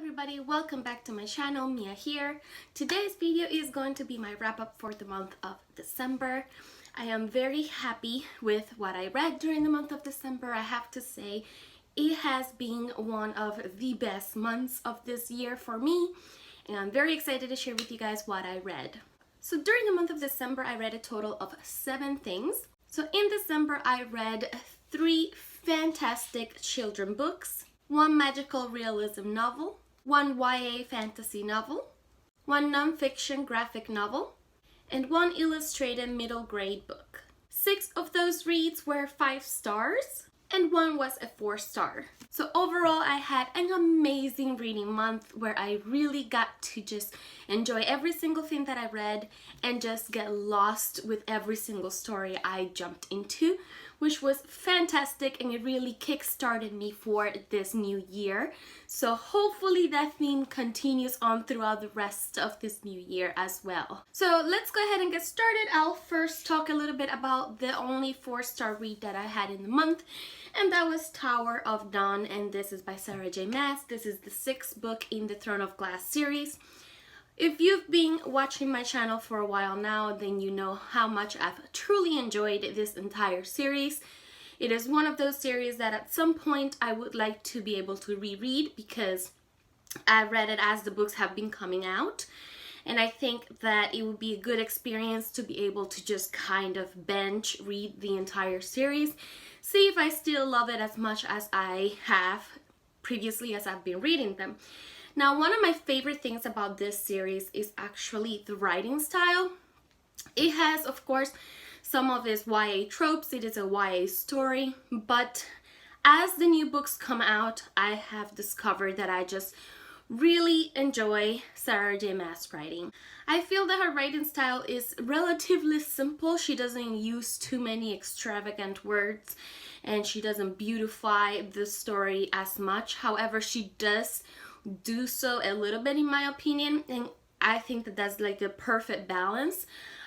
everybody, welcome back to my channel. Mia here. Today's video is going to be my wrap-up for the month of December. I am very happy with what I read during the month of December. I have to say it has been one of the best months of this year for me, and I'm very excited to share with you guys what I read. So during the month of December, I read a total of 7 things. So in December, I read 3 fantastic children books, 1 magical realism novel, 1 YA fantasy novel, 1 non-fiction graphic novel, and 1 illustrated middle grade book. 6 of those reads were 5 stars, and 1 was a 4-star. So overall, I had an amazing reading month where I really got to just enjoy every single thing that I read and just get lost with every single story I jumped into, which was fantastic, and it really kick-started me for this new year. So hopefully that theme continues on throughout the rest of this new year as well. So let's go ahead and get started. I'll first talk a little bit about the only 4-star read that I had in the month, and that was Tower of Dawn, and this is by Sarah J. Maas. This is the 6th book in the Throne of Glass series. If you've been watching my channel for a while now, then you know how much I've truly enjoyed this entire series. It is one of those series that at some point I would like to be able to reread because I read it as the books have been coming out. And I think that it would be a good experience to be able to just kind of bench read the entire series, see if I still love it as much as I have previously as I've been reading them. Now, one of my favorite things about this series is actually the writing style. It has, of course, some of its YA tropes. It is a YA story, but as the new books come out, I have discovered that I just really enjoy Sarah J. Maas writing. I feel that her writing style is relatively simple. She doesn't use too many extravagant words, and she doesn't beautify the story as much. However, she does do so a little bit, in my opinion, and I think that that's like the perfect balance.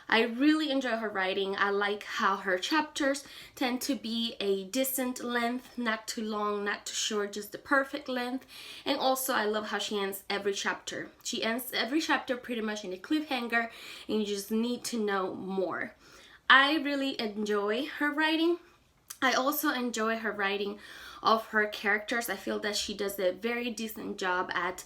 I really enjoy her writing. I like how her chapters tend to be a decent length, not too long, not too short, just the perfect length. And also I love how she ends every chapter. She ends every chapter pretty much in a cliffhanger, and you just need to know more. I really enjoy her writing. I also enjoy her writing of her characters. I feel that she does a very decent job at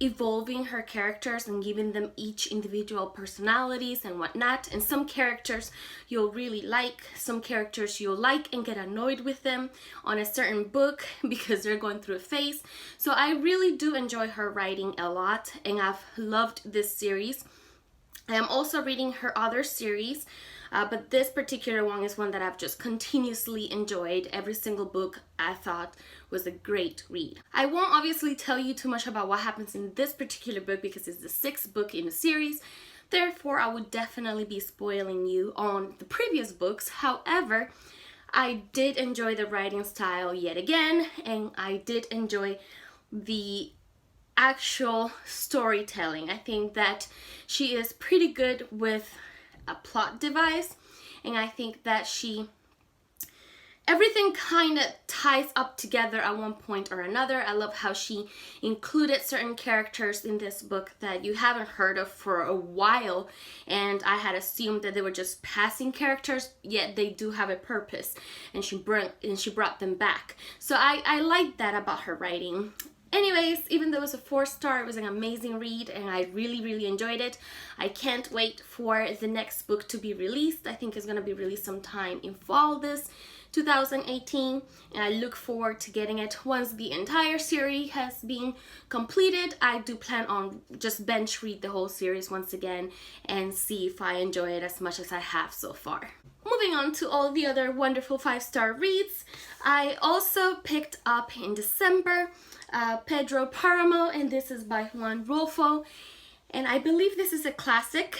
evolving her characters and giving them each individual personalities and whatnot. And some characters you'll really like, some characters you'll like and get annoyed with them on a certain book because they're going through a phase. So I really do enjoy her writing a lot, and I've loved this series. I am also reading her other series, but this particular one is one that I've just continuously enjoyed. Every single book I thought was a great read. I won't obviously tell you too much about what happens in this particular book because it's the 6th book in the series. Therefore, I would definitely be spoiling you on the previous books. However, I did enjoy the writing style yet again, and I did enjoy the actual storytelling. I think that she is pretty good with a plot device, and I think that everything kind of ties up together at one point or another. I love how she included certain characters in this book that you haven't heard of for a while, and I had assumed that they were just passing characters, yet they do have a purpose, and she brought them back. So I like that about her writing. Anyways, even though it was a 4-star, it was an amazing read, and I really enjoyed it. I can't wait for the next book to be released. I think it's going to be released sometime in fall this 2018, and I look forward to getting it once the entire series has been completed. I do plan on just bench read the whole series once again and see if I enjoy it as much as I have so far. Moving on to all the other wonderful 5-star reads, I also picked up in December Pedro Paramo, and this is by Juan Rulfo, and I believe this is a classic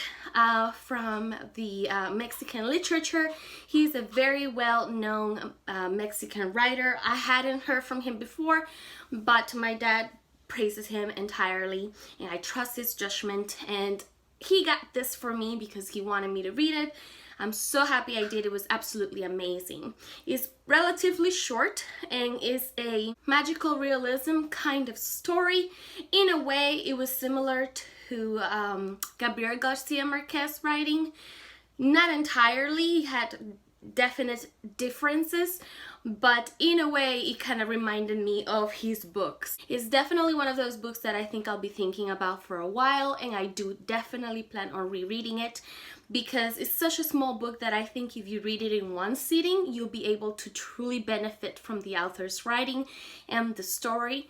from the Mexican literature. He's a very well-known Mexican writer. I hadn't heard from him before, but my dad praises him entirely, and I trust his judgment, and he got this for me because he wanted me to read it. I'm so happy I did. It was absolutely amazing. It's relatively short and is a magical realism kind of story. In a way, it was similar to Gabriel Garcia Marquez writing. Not entirely, it had definite differences, but in a way it kind of reminded me of his books. It's definitely one of those books that I think I'll be thinking about for a while, and I do definitely plan on rereading it because it's such a small book that I think if you read it in one sitting, you'll be able to truly benefit from the author's writing and the story.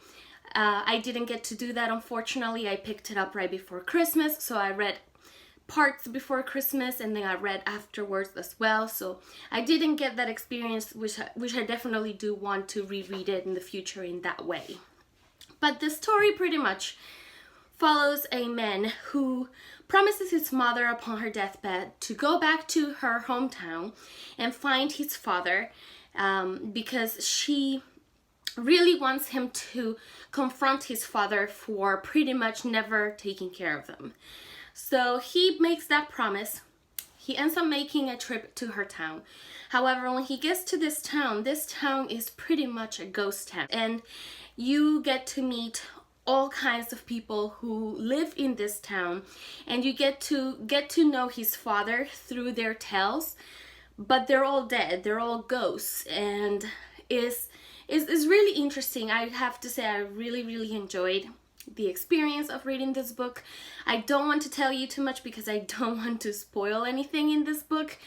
I didn't get to do that, unfortunately. I picked it up right before Christmas, so I read parts before Christmas and then I read afterwards as well, so I didn't get that experience, which I definitely do want to reread it in the future in that way. But the story pretty much follows a man who promises his mother upon her deathbed to go back to her hometown and find his father, because she really wants him to confront his father for pretty much never taking care of them. So he makes that promise. He ends up making a trip to her town. However, when he gets to this town is pretty much a ghost town. And you get to meet all kinds of people who live in this town. And you get to know his father through their tales. But they're all dead. They're all ghosts. And it's really interesting. I have to say I really enjoyed the experience of reading this book. I don't want to tell you too much because I don't want to spoil anything in this book.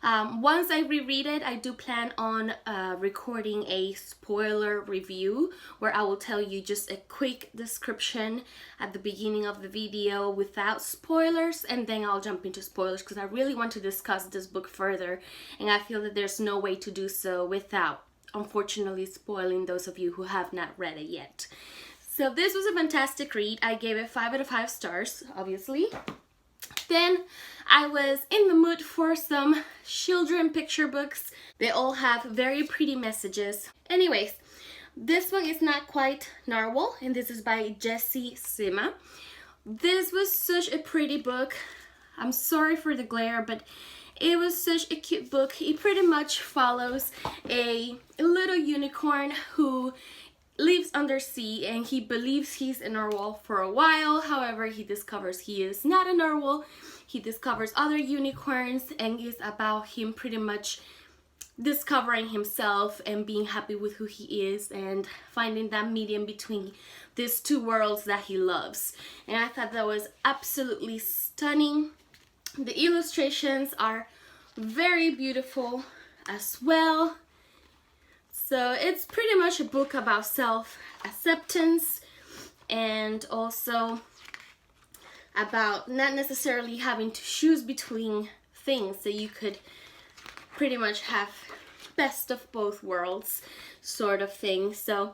Once I reread it, I do plan on recording a spoiler review where I will tell you just a quick description at the beginning of the video without spoilers, and then I'll jump into spoilers because I really want to discuss this book further, and I feel that there's no way to do so without, unfortunately, spoiling those of you who have not read it yet. So this was a fantastic read. I gave it 5 out of 5 stars, obviously. Then I was in the mood for some children picture books. They all have very pretty messages. Anyways, this one is Not Quite Narwhal, and this is by Jessie Sima. This was such a pretty book. I'm sorry for the glare, but it was such a cute book. It pretty much follows a little unicorn who lives undersea, and he believes he's a narwhal for a while. However, he discovers he is not a narwhal. He discovers other unicorns, and it's about him pretty much discovering himself and being happy with who he is and finding that medium between these two worlds that he loves. And I thought that was absolutely stunning. The illustrations are very beautiful as well. So it's pretty much a book about self-acceptance and also about not necessarily having to choose between things, so you could pretty much have best of both worlds sort of thing. So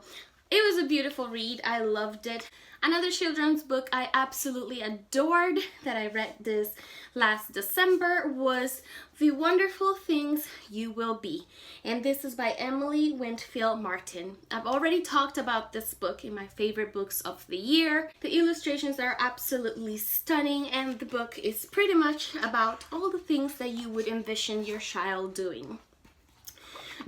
it was a beautiful read. I loved it. Another children's book I absolutely adored that I read this last December was The Wonderful Things You Will Be, and this is by Emily Wentfield Martin. I've already talked about this book in my favorite books of the year. The illustrations are absolutely stunning, and the book is pretty much about all the things that you would envision your child doing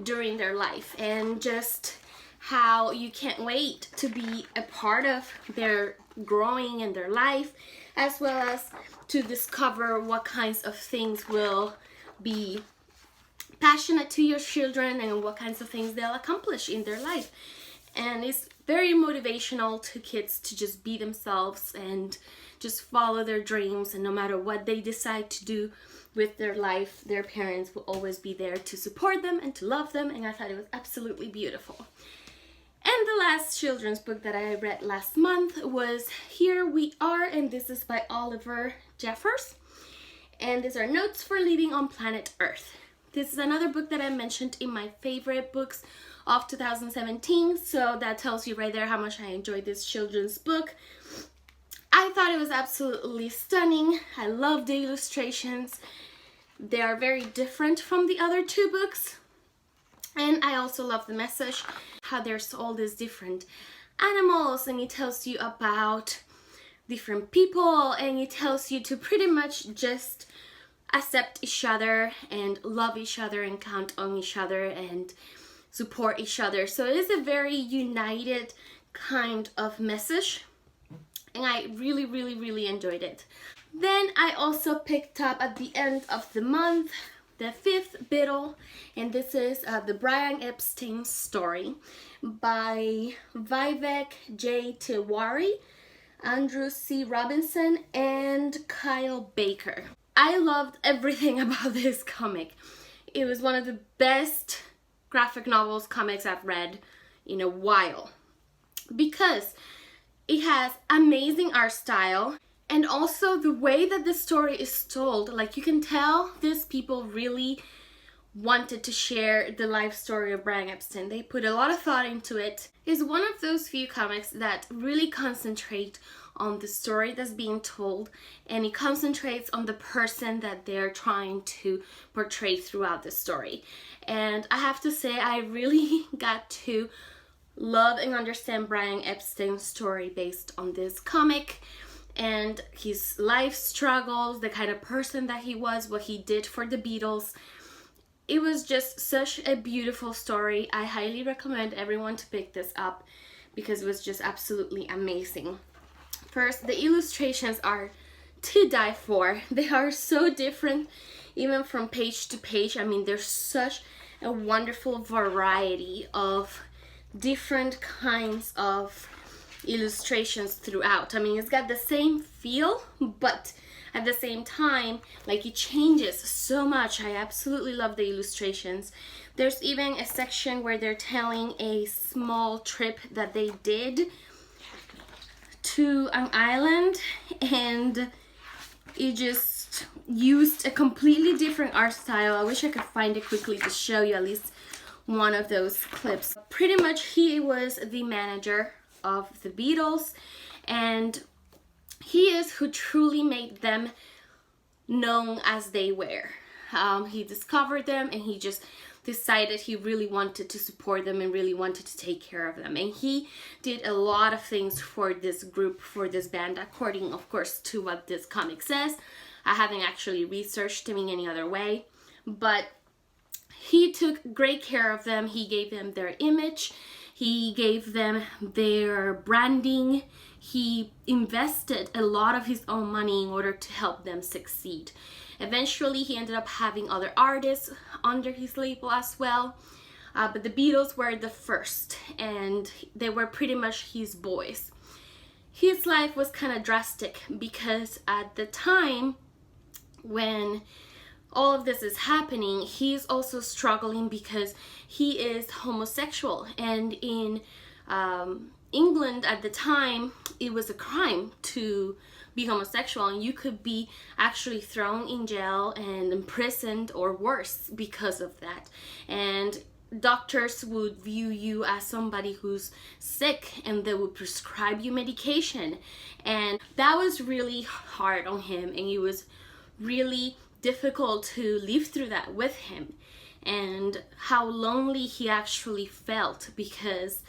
during their life, and just how you can't wait to be a part of their growing in their life, as well as to discover what kinds of things will be passionate to your children and what kinds of things they'll accomplish in their life. And it's very motivational to kids to just be themselves and just follow their dreams, and no matter what they decide to do with their life, their parents will always be there to support them and to love them, and I thought it was absolutely beautiful. And the last children's book that I read last month was Here We Are, and this is by Oliver Jeffers. And these are Notes for Living on Planet Earth. This is another book that I mentioned in my favorite books of 2017, so that tells you right there how much I enjoyed this children's book. I thought it was absolutely stunning. I love the illustrations. They are very different from the other two books. And I also love the message, how there's all these different animals, and it tells you about different people, and it tells you to pretty much just accept each other and love each other and count on each other and support each other. So it is a very united kind of message, and I really enjoyed it. Then I also picked up at the end of the month the 5th Beatle, and this is the Brian Epstein story by Vivek J. Tiwari, Andrew C. Robinson, and Kyle Baker. I loved everything about this comic. It was one of the best graphic novels comics I've read in a while because it has amazing art style, and also the way that the story is told, like you can tell these people really wanted to share the life story of Brian Epstein. They put a lot of thought into it. It's one of those few comics that really concentrate on the story that's being told, and it concentrates on the person that they're trying to portray throughout the story. And I have to say, I really got to love and understand Brian Epstein's story based on this comic and his life struggles, the kind of person that he was, what he did for the Beatles. It was just such a beautiful story. I highly recommend everyone to pick this up because it was just absolutely amazing. First, the illustrations are to die for. They are so different even from page to page. I mean, there's such a wonderful variety of different kinds of illustrations throughout. I mean, it's got the same feel, but at the same time, like, it changes so much. I absolutely love the illustrations. There's even a section where they're telling a small trip that they did to an island, and it just used a completely different art style. I wish I could find it quickly to show you at least one of those clips. Pretty much he was the manager of the Beatles, and he is who truly made them known as they were. He discovered them, and he just decided he really wanted to support them and really wanted to take care of them. And he did a lot of things for this group, for this band, according, of course, to what this comic says. I haven't actually researched him in any other way, but he took great care of them. He gave them their image. He gave them their branding. He invested a lot of his own money in order to help them succeed. Eventually, he ended up having other artists under his label as well. But the Beatles were the first, and they were pretty much his boys. His life was kind of drastic because at the time when all of this is happening, he's also struggling because he is homosexual, and in England at the time it was a crime to be homosexual, and you could be actually thrown in jail and imprisoned or worse because of that. And doctors would view you as somebody who's sick, and they would prescribe you medication, and that was really hard on him, and it was really difficult to live through that with him, and how lonely he actually felt, because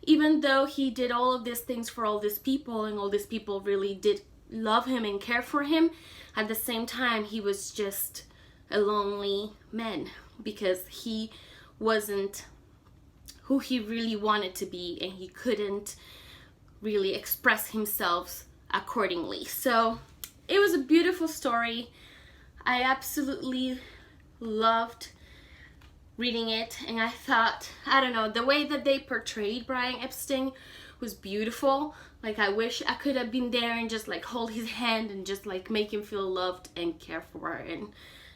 even though he did all of these things for all these people, and all these people really did love him and care for him, at the same time he was just a lonely man because he wasn't who he really wanted to be, and he couldn't really express himself accordingly. So it was a beautiful story. I absolutely loved reading it, and I thought, I don't know, the way that they portrayed Brian Epstein was beautiful. Like, I wish I could have been there and just like hold his hand and just like make him feel loved and cared for and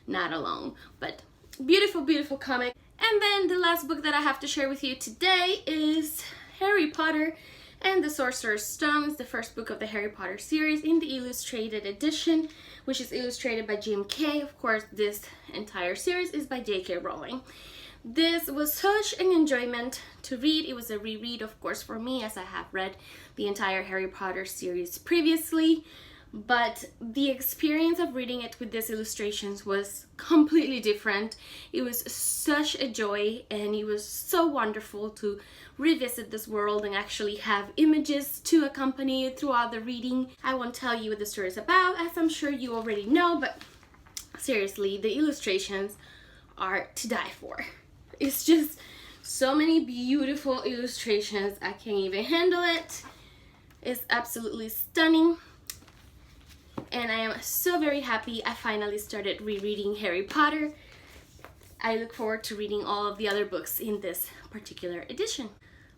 not alone. But beautiful comic. And then the last book that I have to share with you today is Harry Potter and the Sorcerer's Stone. It's the first book of the Harry Potter series in the illustrated edition, which is illustrated by Jim Kay. Of course, this entire series is by J.K. Rowling. This was such an enjoyment to read. It was a reread, of course, for me, as I have read the entire Harry Potter series previously. But the experience of reading it with these illustrations was completely different. It was such a joy, and it was so wonderful to revisit this world and actually have images to accompany it throughout the reading. I won't tell you what the story is about, as I'm sure you already know, but seriously, the illustrations are to die for. It's just so many beautiful illustrations. I can't even handle it. It's absolutely stunning. And I am so very happy I finally started rereading Harry Potter. I look forward to reading all of the other books in this particular edition.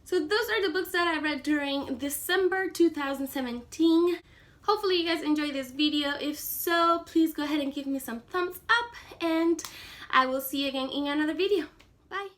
So those are the books that I read during December 2017. Hopefully you guys enjoyed this video. If so, please go ahead and give me some thumbs up, and I will see you again in another video. Bye!